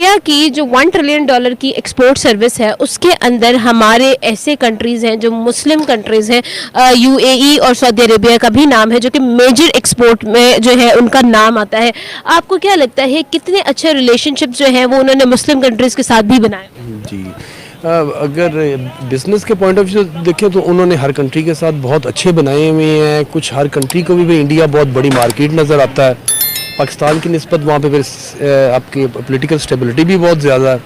India की जो $1 trillion की एक्सपोर्ट सर्विस है उसके अंदर हमारे ऐसे कंट्रीज़ हैं जो मुस्लिम कंट्रीज़ हैं, यूएई और सऊदी अरेबिया का भी नाम है जो कि मेजर एक्सपोर्ट में जो है उनका नाम आता है। आपको क्या लगता है कितने अच्छे रिलेशनशिप जो हैं वो उन्होंने मुस्लिम कंट्रीज़ के साथ भी बनाए? जी, अगर बिजनेस के पॉइंट ऑफ व्यू से देखें तो उन्होंने हर कंट्री के साथ बहुत अच्छे बनाए हुए हैं। कुछ हर कंट्री को भी इंडिया बहुत बड़ी मार्केट नज़र आता है पाकिस्तान की निस्बत। वहाँ पे फिर आपकी पॉलिटिकल स्टेबिलिटी भी बहुत ज़्यादा है,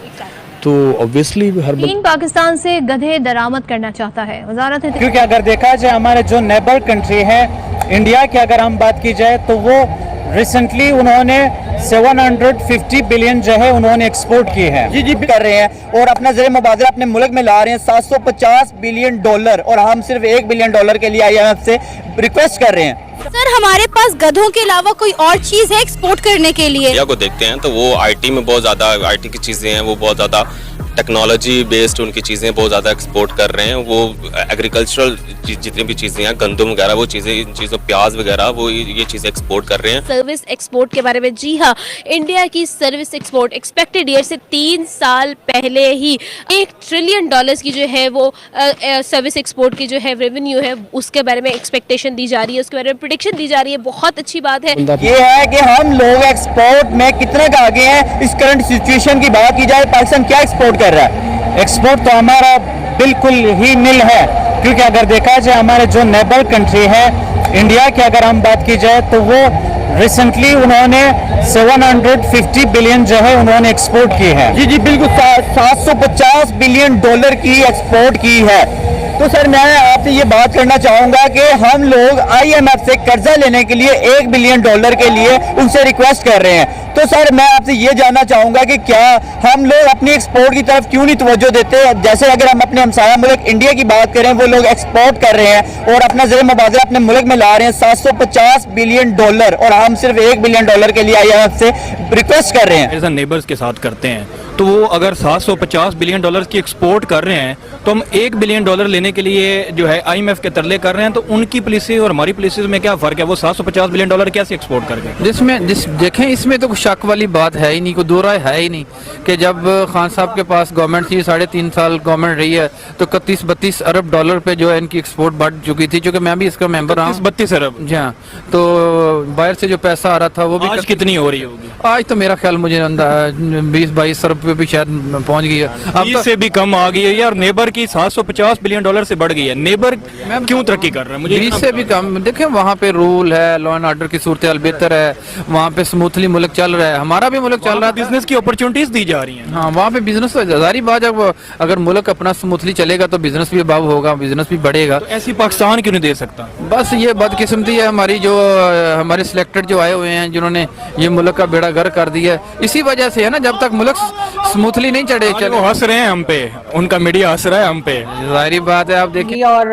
तो ऑब्वियसली हर चीन पाकिस्तान से गधे दरामद करना चाहता है। वजारत क्योंकि अगर देखा जाए हमारे जो नेबर कंट्री है इंडिया की अगर हम बात की जाए तो वो रिसेंटली उन्होंने 750 बिलियन जो है उन्होंने एक्सपोर्ट किए हैं। जी कर रहे हैं और अपना ज़र मुबादला अपने मुल्क में ला रहे हैं $750 बिलियन, और हम सिर्फ $1 बिलियन के लिए IMF से रिक्वेस्ट कर रहे हैं। सर हमारे पास गधों के अलावा कोई और चीज है एक्सपोर्ट करने के लिए? इंडिया को देखते हैं तो वो आईटी में बहुत ज़्यादा, आईटी की चीज़ें हैं वो बहुत ज़्यादा टेक्नोलॉजी बेस्ड उनकी चीज़ें बहुत ज़्यादा एक्सपोर्ट कर रहे हैं। वो एग्रीकल्चरल जितनी भी चीज़ें हैं, गंदम वगैरह वो चीज़ें, इन चीज़ों प्याज वगैरह वो ये चीज़ें एक्सपोर्ट कर रहे हैं। सर्विस एक्सपोर्ट के बारे में, जी हाँ, इंडिया की सर्विस एक्सपोर्ट एक्सपेक्टेड ईयर से 3 साल पहले ही $1 ट्रिलियन की जो है वो सर्विस एक्सपोर्ट की जो है रेवेन्यू है उसके बारे में एक्सपेक्टेशन दी जा रही है, उसके बारे में प्रेडिक्शन दी जा रही है। बहुत अच्छी बात है। ये है कि हम लोग एक्सपोर्ट में कितने का आगे हैं। इस करंट सिचुएशन की बात की जाए, पाकिस्तान क्या एक्सपोर्ट कर रहा है? एक्सपोर्ट तो हमारा बिल्कुल ही नील है, क्योंकि अगर देखा जाए हमारे जो नेबर कंट्री है इंडिया की अगर हम बात की जाए तो वो रिसेंटली उन्होंने 750 बिलियन जो है उन्होंने एक्सपोर्ट की है। जी बिल्कुल, $750 बिलियन की एक्सपोर्ट की है। तो सर मैं आपसे ये बात करना चाहूँगा कि हम लोग IMF से कर्जा लेने के लिए $1 बिलियन के लिए उनसे रिक्वेस्ट कर रहे हैं। तो सर मैं आपसे ये जानना चाहूँगा कि क्या हम लोग अपनी एक्सपोर्ट की तरफ क्यों नहीं तवज्जो देते? जैसे अगर हम अपने हमसाया मुल्क इंडिया की बात करें, वो लोग एक्सपोर्ट कर रहे हैं और अपना ज़र मुबादला अपने मुल्क में ला रहे हैं $750 बिलियन, और हम सिर्फ $1 बिलियन के लिए IMF से रिक्वेस्ट कर रहे हैं। एज नेबर्स के साथ करते हैं तो वो अगर $750 बिलियन की एक्सपोर्ट कर रहे हैं तो हम $1 बिलियन लेने के लिए जो है IMF के तरले कर रहे हैं। तो उनकी पॉलिसी और हमारी पॉलिसी में क्या फ़र्क है? वो $750 बिलियन कैसे एक्सपोर्ट कर गए? देखें इसमें तो शक वाली बात है ही नहीं, कोई दो राय है ही नहीं कि जब खान साहब के पास गवर्नमेंट थी, 3.5 साल गवर्नमेंट रही है, तो 31-32 अरब डॉलर पे जो है इनकी एक्सपोर्ट बढ़ चुकी थी, क्योंकि मैं भी इसका मेंबर रहा हूँ। 32 अरब, जी हाँ। तो बाहर से जो पैसा आ रहा था वो भी आज कितनी हो रही होगी? आज तो मेरा ख्याल मुझे 20-22 अरब पे भी शायद पहुंच गई है। अब तो से भी कम आ गई है यार। नेबर की $750 बिलियन से बढ़ गई है। नेबर क्यों तरक्की कर रहा है? मुझे 20 से भी कम। देखें वहाँ पे रूल है, लॉ एंड ऑर्डर की सूरत हाल बेहतर है, वहाँ पे स्मूथली मुल्क चल रहा है। हमारा भी मुल्क चल रहा है, बिजनेस की अपॉर्चुनिटीज दी जा रही हैं। हाँ, वहाँ पे बिजनेस तो जारी बात है, अगर मुल्क अपना स्मूथली चलेगा तो बिजनेस भी अबाव होगा, बिजनेस भी बढ़ेगा। तो ऐसी पाकिस्तान क्यों नहीं दे सकता? बस ये बदकिस्मती है हमारी, जो हमारे सिलेक्टेड जो आए हुए हैं जिन्होंने ये मुल्क का बेड़ा गर्क कर दिया है, इसी वजह से है ना। जब तक मुल्क स्मूथली नहीं चढ़े, वो हंस रहे हैं हम पे, उनका मीडिया हंस रहा है हम पे, जाहिर बात है। आप देखिए, और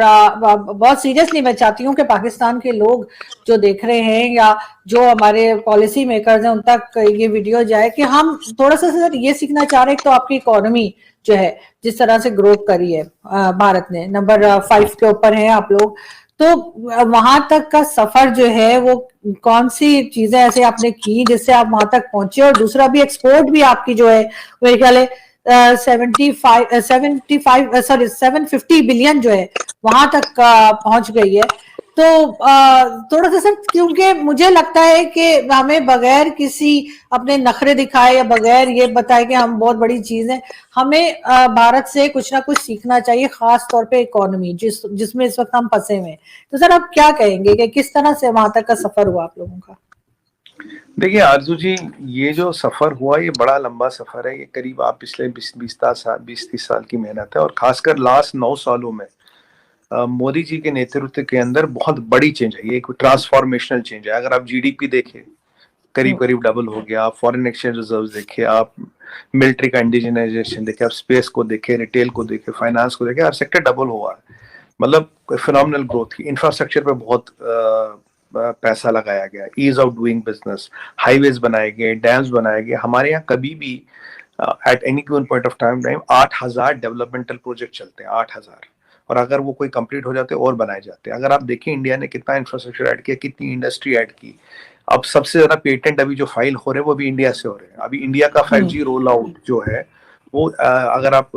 बहुत सीरियसली मैं चाहती हूँ कि पाकिस्तान के लोग जो देख रहे हैं या जो हमारे पॉलिसी मेकर्स हैं उन तक ये वीडियो जाए कि हम थोड़ा सा सर ये सीखना चाह रहे हैं। तो आपकी इकोनॉमी जो है जिस तरह से ग्रो करी है, भारत ने नंबर 5 के ऊपर है आप लोग, तो वहां तक का सफर जो है वो कौन सी चीजें ऐसे आपने की जिससे आप वहां तक पहुंचे? और दूसरा भी एक्सपोर्ट भी आपकी जो है मेरे ख्याल है 750 बिलियन जो है वहां तक पहुंच गई है। तो थोड़ा सा सर, क्योंकि मुझे लगता है कि हमें बगैर किसी अपने नखरे दिखाए या बगैर ये बताए कि हम बहुत बड़ी चीज है, हमें भारत से कुछ ना कुछ सीखना चाहिए, खास तौर पे इकोनॉमी जिसमें इस वक्त हम फंसे हुए हैं। तो सर आप क्या कहेंगे कि किस तरह से वहां तक का सफर हुआ आप लोगों का? देखिए आरजू जी, ये जो सफर हुआ ये बड़ा लंबा सफर है। ये करीब आप पिछले 20-30 साल की मेहनत है, और खासकर लास्ट 9 सालों में मोदी जी के नेतृत्व के अंदर बहुत बड़ी चेंज है। ये एक ट्रांसफॉर्मेशनल चेंज है। अगर आप GDP देखें, करीब डबल हो गया। आप फॉरेन एक्सचेंज रिजर्व्स देखें, आप मिलिट्री का इंडिजिनाइजेशन देखें, आप स्पेस को देखें, रिटेल को देखें, फाइनेंस को देखें, हर सेक्टर डबल हुआ है। मतलब फिनोमिनल ग्रोथ की। इंफ्रास्ट्रक्चर पे बहुत पैसा लगाया गया, ease of doing business, highways बनाए गए, डैम्स बनाए गए। हमारे यहाँ कभी भी at any given point of time 8,000 developmental project चलते हैं, 8,000। और अगर वो कोई कंप्लीट हो जाते और बनाए जाते हैं। अगर आप देखें इंडिया ने कितना इंफ्रास्ट्रक्चर ऐड किया, कितनी इंडस्ट्री ऐड की, अब सबसे ज्यादा पेटेंट अभी जो फाइल हो रहे हैं वो भी इंडिया से हो रहे हैं। अभी इंडिया का 5G रोल आउट जो है वो अगर आप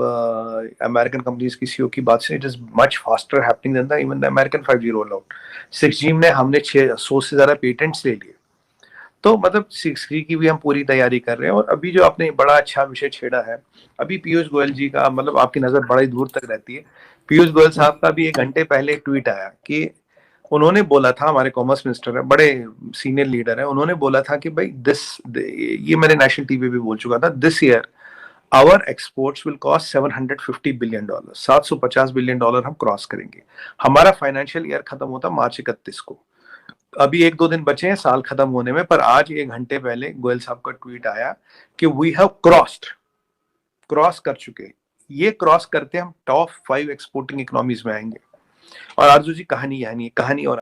अमेरिकन कंपनीज की सीईओ की बात से, it is much faster happening than the even the American 5G roll out. 6G में हमने 600 से ज्यादा पेटेंट्स ले लिए, तो मतलब 6G की भी हम पूरी तैयारी कर रहे हैं। और अभी जो आपने बड़ा अच्छा विषय छेड़ा है, अभी पीयूष गोयल जी का, मतलब आपकी नजर बड़ी दूर तक रहती है। पीयूष गोयल साहब का भी 1 घंटे पहले एक ट्वीट आया कि उन्होंने बोला था, हमारे कॉमर्स मिनिस्टर है, बड़े सीनियर लीडर है, उन्होंने बोला था कि भाई ये मैंने नेशनल टीवी पे बोल चुका था, this year our exports will cost $750 billion, $750 billion हम क्रॉस करेंगे। हमारा फाइनेंशियल ईयर खत्म होता मार्च 31 को, अभी 1-2 दिन बचे हैं साल खत्म होने में, पर आज 1 घंटे पहले गोयल साहब का ट्वीट आया कि वी हैव क्रॉस कर चुके, ये क्रॉस करते हम टॉप 5 एक्सपोर्टिंग इकोनॉमीज में आएंगे। और आरजू जी कहानी यानी कहानी और